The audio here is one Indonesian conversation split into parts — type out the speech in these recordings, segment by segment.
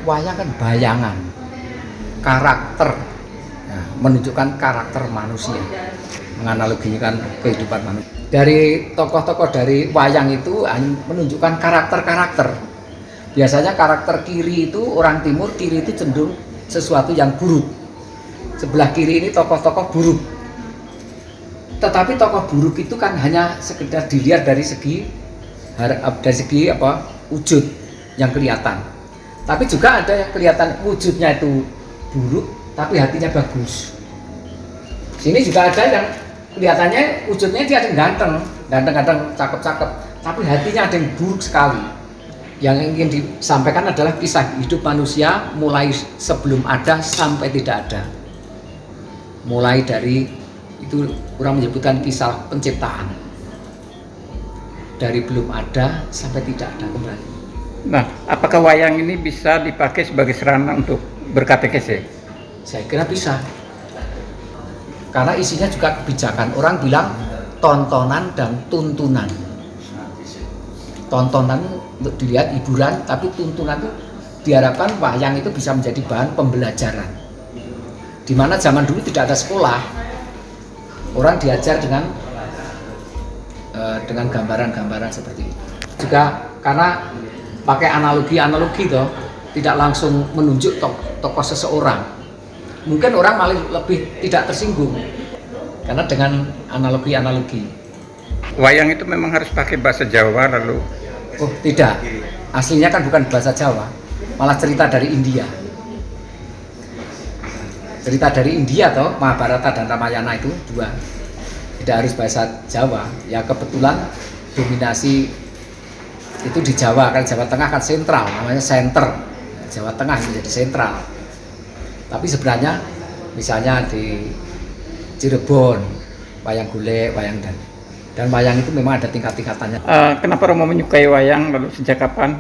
Wayang kan bayangan, karakter, nah, menunjukkan karakter manusia, menganalogikan kehidupan manusia. Dari tokoh-tokoh dari wayang itu menunjukkan karakter-karakter. Biasanya karakter kiri itu orang timur, kiri itu cenderung sesuatu yang buruk. Sebelah kiri ini tokoh-tokoh buruk. Tetapi tokoh buruk itu kan hanya sekedar dilihat dari segi wujud yang kelihatan. Tapi juga ada yang kelihatan wujudnya itu buruk, tapi hatinya bagus. Sini juga ada yang kelihatannya wujudnya dia ada yang ganteng, cakep-cakep, tapi hatinya ada yang buruk sekali. Yang ingin disampaikan adalah kisah hidup manusia mulai sebelum ada sampai tidak ada. Mulai dari itu orang menyebutkan kisah penciptaan. Dari belum ada sampai tidak ada kembali. Nah, apakah wayang ini bisa dipakai sebagai sarana untuk berkatekese? Saya kira bisa. Karena isinya juga kebijakan. Orang bilang tontonan dan tuntunan. Tontonan untuk dilihat hiburan, tapi tuntunan itu diharapkan wayang itu bisa menjadi bahan pembelajaran. Di mana zaman dulu tidak ada sekolah, orang diajar dengan gambaran-gambaran seperti itu. Juga karena pakai analogi toh, tidak langsung menunjuk tokoh seseorang. Mungkin orang malah lebih tidak tersinggung karena dengan analogi. Wayang itu memang harus pakai bahasa Jawa lalu? Oh tidak, aslinya kan bukan bahasa Jawa, malah cerita dari India. Cerita dari India toh, Mahabharata dan Ramayana itu dua. Tidak harus bahasa Jawa, ya kebetulan dominasi itu di Jawa, kan Jawa Tengah kan sentral, namanya center. Jawa Tengah menjadi sentral. Tapi sebenarnya misalnya di Cirebon, wayang golek, wayang dan wayang itu memang ada tingkat-tingkatannya. Kenapa Romo menyukai wayang, lalu sejak kapan?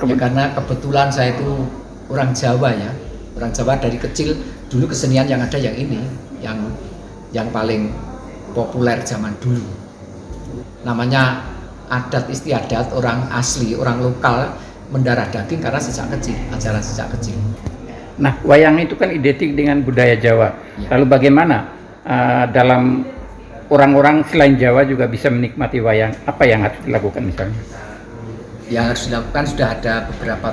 Ya, karena kebetulan saya itu orang Jawa ya, orang Jawa dari kecil dulu kesenian yang ada yang ini, yang paling populer zaman dulu. Namanya adat istiadat orang asli, orang lokal mendarah daging karena sejak kecil, ajaran sejak kecil. Nah, wayang itu kan identik dengan budaya Jawa. Ya. Lalu bagaimana dalam orang-orang selain Jawa juga bisa menikmati wayang? Apa yang harus dilakukan misalnya? Yang harus dilakukan sudah ada beberapa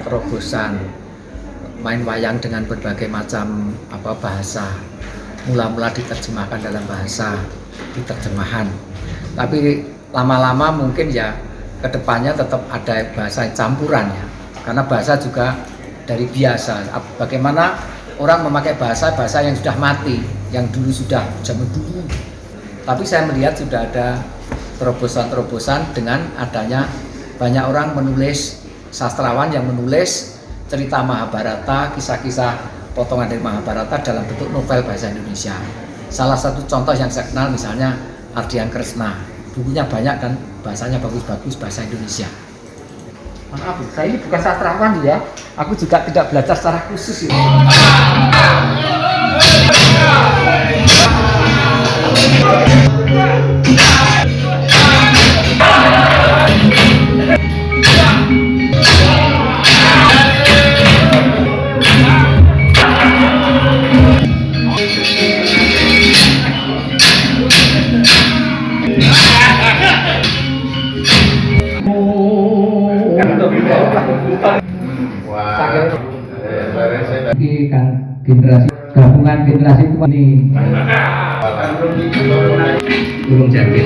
terobosan main wayang dengan berbagai macam bahasa. Mula-mula diterjemahkan dalam bahasa diterjemahan. Tapi lama-lama mungkin ya kedepannya tetap ada bahasa campuran ya, karena bahasa juga dari biasa. Bagaimana orang memakai bahasa yang sudah mati, yang dulu sudah zaman dulu. Tapi saya melihat sudah ada terobosan-terobosan dengan adanya banyak orang menulis, sastrawan yang menulis cerita Mahabharata, kisah-kisah potongan dari Mahabharata dalam bentuk novel bahasa Indonesia. Salah satu contoh yang saya kenal misalnya Ardian Kresna. Bukunya banyak dan bahasanya bagus-bagus bahasa Indonesia. Maaf, saya ini bukan sastrawan ya. Aku juga tidak belajar secara khusus ya. Ini kan generasi gabungan generasi tua ini belum jadi.